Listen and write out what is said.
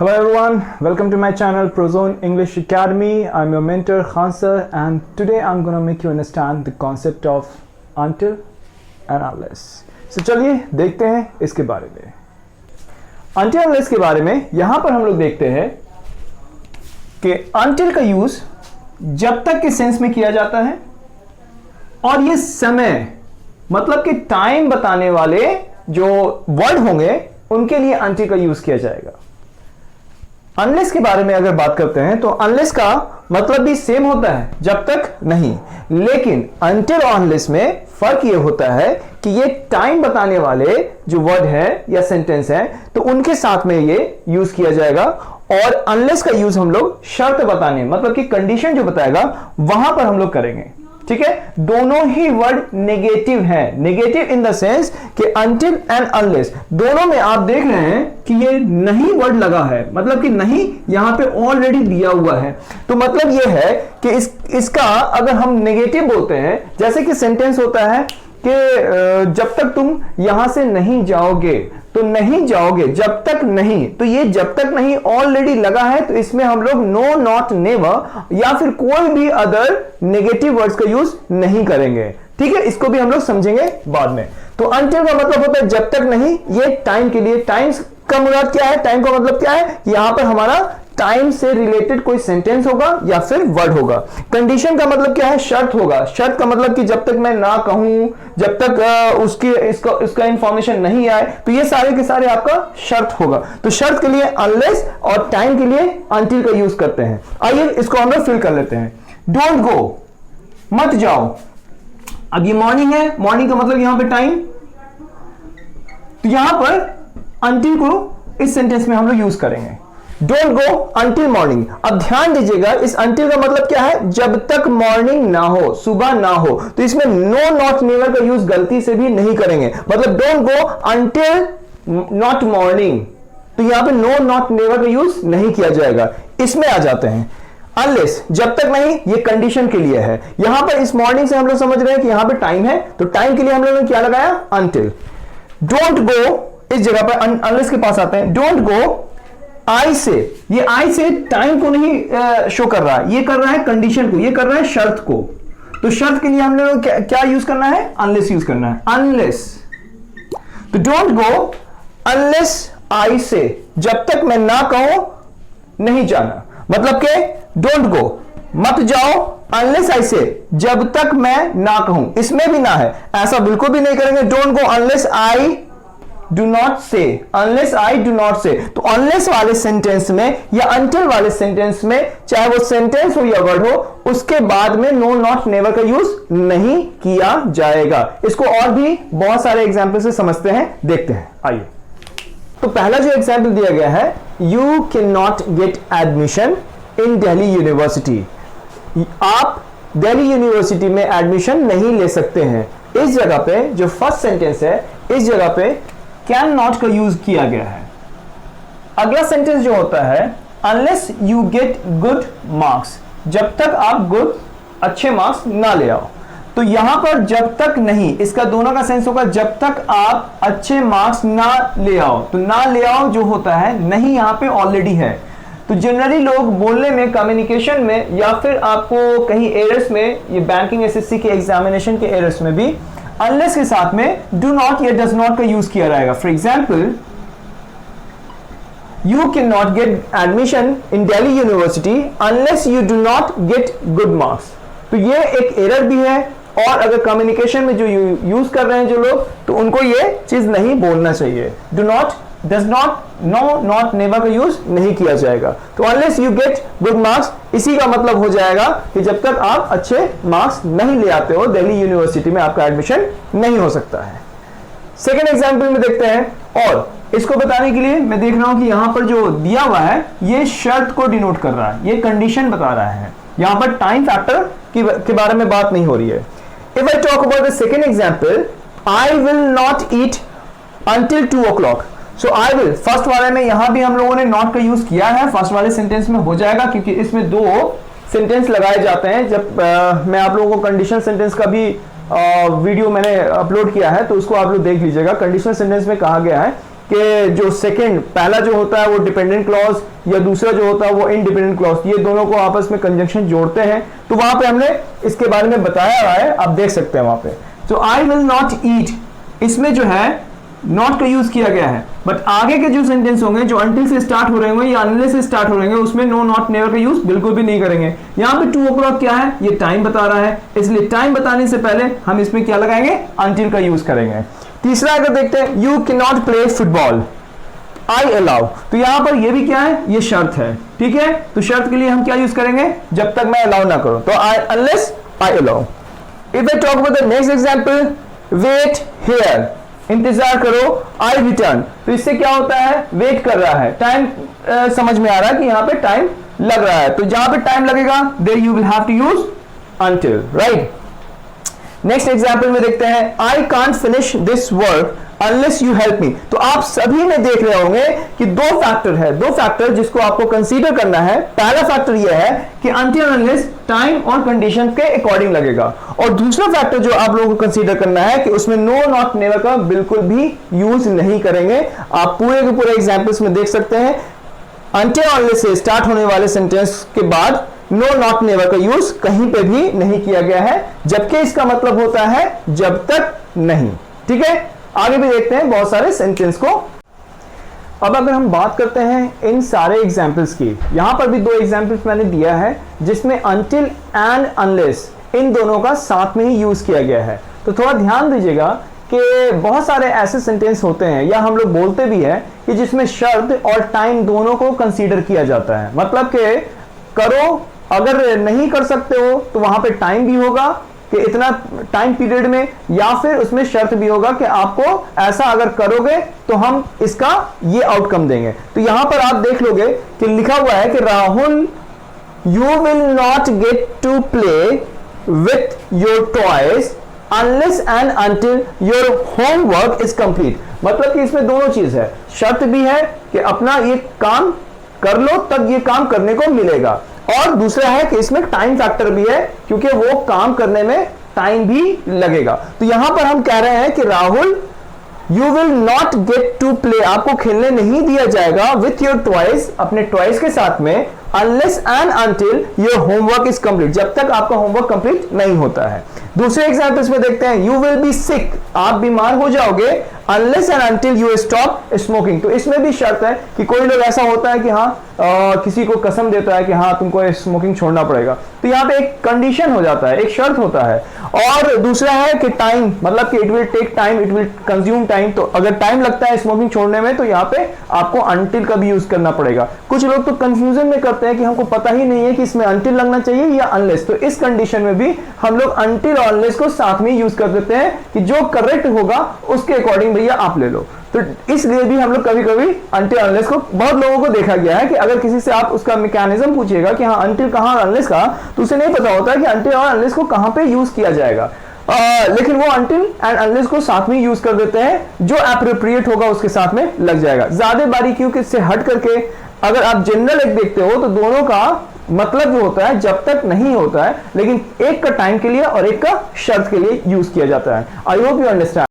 Hello everyone, welcome to my channel Prozone English Academy. I'm your mentor Khan sir, and today I'm going to make you understand the concept of until and unless. So चलिए देखते हैं इसके बारे में. Until unless के बारे में यहाँ पर हम लोग देखते हैं कि until का यूज जब तक के सेंस में किया जाता है और ये समय मतलब कि टाइम बताने वाले जो वर्ड होंगे उनके लिए until का यूज किया जाएगा. अनलेस के बारे में अगर बात करते हैं तो अनलेस का मतलब भी सेम होता है, जब तक नहीं, लेकिन अनटिल और अनलेस में फर्क ये होता है कि ये टाइम बताने वाले जो वर्ड है या सेंटेंस है तो उनके साथ में ये यूज किया जाएगा, और अनलेस का यूज हम लोग शर्त बताने मतलब कि कंडीशन जो बताएगा वहां पर हम लोग करेंगे. ठीक है, दोनों ही वर्ड नेगेटिव है. नेगेटिव इन द सेंस कि अनटिल एंड अनलेस दोनों में आप देख रहे हैं कि ये नहीं वर्ड लगा है, मतलब कि नहीं यहां पे ऑलरेडी दिया हुआ है. तो मतलब ये है कि इसका अगर हम नेगेटिव बोलते हैं, जैसे कि सेंटेंस होता है कि जब तक तुम यहां से नहीं जाओगे, तो नहीं जाओगे जब तक नहीं, तो ये जब तक नहीं ऑलरेडी लगा है, तो इसमें हम लोग नो, नॉट, नेवर या फिर कोई भी अदर नेगेटिव वर्ड्स का यूज नहीं करेंगे. ठीक है, इसको भी हम लोग समझेंगे बाद में. तो अनटिल का मतलब होता है जब तक नहीं, ये टाइम के लिए. टाइम का मतलब क्या है? टाइम का मतलब क्या है? यहां पर हमारा टाइम से रिलेटेड कोई सेंटेंस होगा या फिर वर्ड होगा. कंडीशन का मतलब क्या है? शर्त होगा. शर्त का मतलब कि जब तक मैं ना कहूं, जब तक इसका इंफॉर्मेशन नहीं आए, तो ये सारे के सारे आपका शर्त होगा. तो शर्त के लिए अनलेस और टाइम के लिए अनटिल का यूज करते हैं. आइए इसको हम लोग फिल कर लेते हैं. डोंट गो, मत जाओ. अब ये मॉर्निंग है, मॉर्निंग का मतलब यहां पे टाइम, तो यहां पर अनटिल को इस सेंटेंस में हम लोग यूज करेंगे. Don't go until morning. अब ध्यान दीजिएगा, इस अंटिल का मतलब क्या है? जब तक मॉर्निंग ना हो, सुबह ना हो. तो इसमें नो, नॉट, नेवर का यूज गलती से भी नहीं करेंगे. मतलब don't go until not morning, तो यहां पे नो, नॉट, नेवर का यूज नहीं किया जाएगा. इसमें आ जाते हैं अनलेस. जब तक नहीं, ये कंडीशन के लिए है. यहां पर इस मॉर्निंग से हम लोग समझ रहे हैं कि यहां पे टाइम है, तो टाइम के लिए हम लोगों ने क्या लगाया? अंटिल. डोंट गो इस जगह पर अनलेस के पास आते हैं. डोंट गो आई से, ये आई से टाइम को नहीं शो कर रहा है, ये कर रहा है कंडीशन को, ये कर रहा है शर्त को. तो शर्त के लिए हम लोग क्या यूज करना है? अनलेस यूज करना है. अनलेस, तो डोंट गो अनलेस आई से, जब तक मैं ना कहूं नहीं जाना. मतलब के डोंट गो, मत जाओ अनलेस आई से, जब तक मैं ना कहूं. इसमें भी ना है, ऐसा बिल्कुल भी नहीं करेंगे. Don't go unless I do not से, अनलेस आई डू नॉट से. तो अनलेस वाले सेंटेंस में या अनटिल वाले सेंटेंस में, चाहे वो सेंटेंस हो या वर्ड हो, उसके बाद में नो, नॉट, नेवर का यूज नहीं किया जाएगा. इसको और भी बहुत सारे एग्जाम्पल से समझते हैं, देखते हैं. आइए, तो पहला जो एग्जाम्पल दिया गया है, you can not get admission in Delhi university. आप दिल्ली यूनिवर्सिटी में एडमिशन नहीं ले सकते हैं. इस जगह पे जो फर्स्ट सेंटेंस है, इस जगह पे कैन नॉट का यूज किया गया है. अगला सेंटेंस जो होता है, unless you get good marks, जब तक आप गुड अच्छे मार्क्स ना ले आओ. तो यहां पर जब तक नहीं, इसका दोनों का सेंस होगा जब तक आप अच्छे मार्क्स ना ले आओ. तो ना ले आओ जो होता है, नहीं यहां पे ऑलरेडी है. तो जनरली लोग बोलने में, कम्युनिकेशन में, या फिर आपको कहीं एरर्स में, ये बैंकिंग एसएससी के एग्जामिनेशन के एरर्स में भी अनलेस के साथ में डू नॉट या डज नॉट का यूज किया जाएगा. For example, you can not get admission in Delhi university unless you do not gate good marks. तो ये एक एरर भी है, और अगर कम्युनिकेशन में जो यूज कर रहे हैं जो लोग, तो उनको ये चीज नहीं बोलना चाहिए. Do not, does not, no, not, never का यूज नहीं किया जाएगा. तो unless you get good marks, इसी का मतलब हो जाएगा कि जब तक आप अच्छे मार्क्स नहीं ले आते हो, दिल्ली यूनिवर्सिटी में आपका एडमिशन नहीं हो सकता है. सेकेंड एग्जाम्पल में देखते हैं, और इसको बताने के लिए मैं देख रहा हूं कि यहां पर जो दिया हुआ है, ये शर्त को डिनोट कर रहा है, ये कंडीशन बता रहा है. यहां पर टाइम फैक्टर के बारे में बात नहीं हो रही है. If I talk about the second example, I will not eat until 2 o'clock. So I will, first वाले में यहां भी हम लोगों ने नॉट का यूज किया है, फर्स्ट वाले सेंटेंस में हो जाएगा, क्योंकि इसमें दो सेंटेंस लगाए जाते हैं. जब मैं आप लोगों को कंडीशनल सेंटेंस का भी वीडियो मैंने अपलोड किया है, तो उसको आप लोग देख लीजिएगा. कंडीशनल सेंटेंस में कहा गया है कि जो सेकंड पहला जो होता है वो डिपेंडेंट क्लॉज या दूसरा जो होता है वो इंडिपेंडेंट क्लॉज, ये दोनों को आपस में कंजंक्शन जोड़ते हैं, तो वहां पे हमने इसके बारे में बताया हुआ है, आप देख सकते हैं वहां पे। तो आई विल नॉट ईट, इसमें जो है नॉट का यूज किया गया है, बट आगे के जो सेंटेंस होंगे जो अनटिल से स्टार्ट हो रहे होंगे या अनलेस से स्टार्ट हो रहे होंगे उसमें नो नॉट नेवर का यूज बिल्कुल भी नहीं करेंगे। यहाँ पे 2 o'clock क्या है, ये टाइम बता रहा है, इसलिए टाइम बताने से पहले हम इसमें क्या लगाएंगे, अनटिल का यूज करेंगे। तीसरा अगर देखते हैं, you can not play football, I allow, तो यहां पर ये भी क्या है, ये शर्त है, ठीक है। तो शर्त के लिए हम क्या यूज करेंगे, जब तक मैं अलाउ ना करूं, तो I unless I allow. If I talk about the next example, wait here, इंतजार करो, आई रिटर्न, तो इससे क्या होता है, वेट कर रहा है, टाइम समझ में आ रहा है कि यहां पे टाइम लग रहा है, तो जहां पे टाइम लगेगा there you will have to use until, right. Next example में देखते हैं, I can't finish this work unless you help me, तो आप सभी ने देख रहे होंगे कि 2 फैक्टर है, 2 फैक्टर जिसको आपको कंसीडर करना है। पहला फैक्टर यह है कि अनटिल अनलेस टाइम और कंडीशन के अकॉर्डिंग लगेगा, और दूसरा फैक्टर जो आप लोगों को कंसीडर करना है कि उसमें नो नॉट नेवर का बिल्कुल भी यूज नहीं करेंगे। आप पूरे के पूरे एग्जाम्पल्स में देख सकते हैं, अनटिल अनलेस से स्टार्ट होने वाले सेंटेंस के बाद नो नॉट नेवर का यूज कहीं पे भी नहीं किया गया है, जबकि इसका मतलब होता है जब तक नहीं, ठीक है। आगे भी देखते हैं बहुत सारे सेंटेंस को। अब अगर हम बात करते हैं इन सारे एग्जाम्पल्स की, यहां पर भी 2 एग्जाम्पल्स मैंने दिया है जिसमें अनटिल एंड अनलेस इन दोनों का साथ में ही यूज किया गया है। तो थोड़ा ध्यान दीजिएगा कि बहुत सारे ऐसे सेंटेंस होते हैं या हम लोग बोलते भी हैं कि जिसमें शर्त और टाइम दोनों को कंसीडर किया जाता है। मतलब कि करो, अगर नहीं कर सकते हो तो वहां पे टाइम भी होगा कि इतना टाइम पीरियड में, या फिर उसमें शर्त भी होगा कि आपको ऐसा अगर करोगे तो हम इसका ये आउटकम देंगे। तो यहां पर आप देख लोगे कि लिखा हुआ है कि Rahul you will not get to play with your toys unless and until your homework is complete. मतलब कि इसमें दोनों चीज है, शर्त भी है कि अपना ये काम कर लो तब ये काम करने को मिलेगा, और दूसरा है कि इसमें टाइम फैक्टर भी है क्योंकि वो काम करने में टाइम भी लगेगा। तो यहां पर हम कह रहे हैं कि Rahul you will not get to play, आपको खेलने नहीं दिया जाएगा विथ योर टॉयज, अपने टॉयज के साथ में, unless and until your homework is complete, जब तक आपका होमवर्क कंप्लीट नहीं होता है। दूसरे एग्जांपल्स में देखते हैं, यू विल बी सिक, आप बीमार हो जाओगे, unless and until you stop smoking. तो इसमें भी शर्त है कि कोई लोग ऐसा होता है कि हाँ किसी को कसम देता है कि हाँ तुमको स्मोकिंग छोड़ना पड़ेगा, तो यहाँ पे एक कंडीशन हो जाता है, एक शर्त होता है। और दूसरा है कि टाइम, मतलब कि it will take time, it will consume time, तो अगर टाइम लगता है स्मोकिंग छोड़ने में तो यहाँ पे आपको अनटिल का भी यूज करना पड़ेगा। कुछ लोग तो कंफ्यूजन में करते हैं कि हमको पता ही नहीं है कि इसमें अनटिल लगना चाहिए या अनलेस, तो इस कंडीशन में भी हम लोग अनटिल और अनलेस को साथ में यूज कर देते हैं कि जो करेक्ट होगा उसके अकॉर्डिंग भैया आप ले लो। तो इसलिए भी हम लोग कभी कभी अनटिल अनलेस को, बहुत लोगों को देखा गया है कि अगर किसी से आप उसका मैकेनिज्म पूछिएगा कि हाँ अनटिल कहाँ और अनलेस कहाँ, तो उसे नहीं पता होता है कि अनटिल और अनलेस को कहाँ पे यूज किया जाएगा। लेकिन वो अनटिल एंड अनलेस को साथ में यूज कर देते हैं, जो एप्रोप्रिएट होगा उसके साथ में लग जाएगा। ज्यादा बारीकियों के से हट करके अगर आप जनरल एक देखते हो तो दोनों का मतलब जो होता है जब तक नहीं होता है, लेकिन एक का टाइम के लिए और एक का शर्त के लिए यूज किया जाता है। I hope you understand.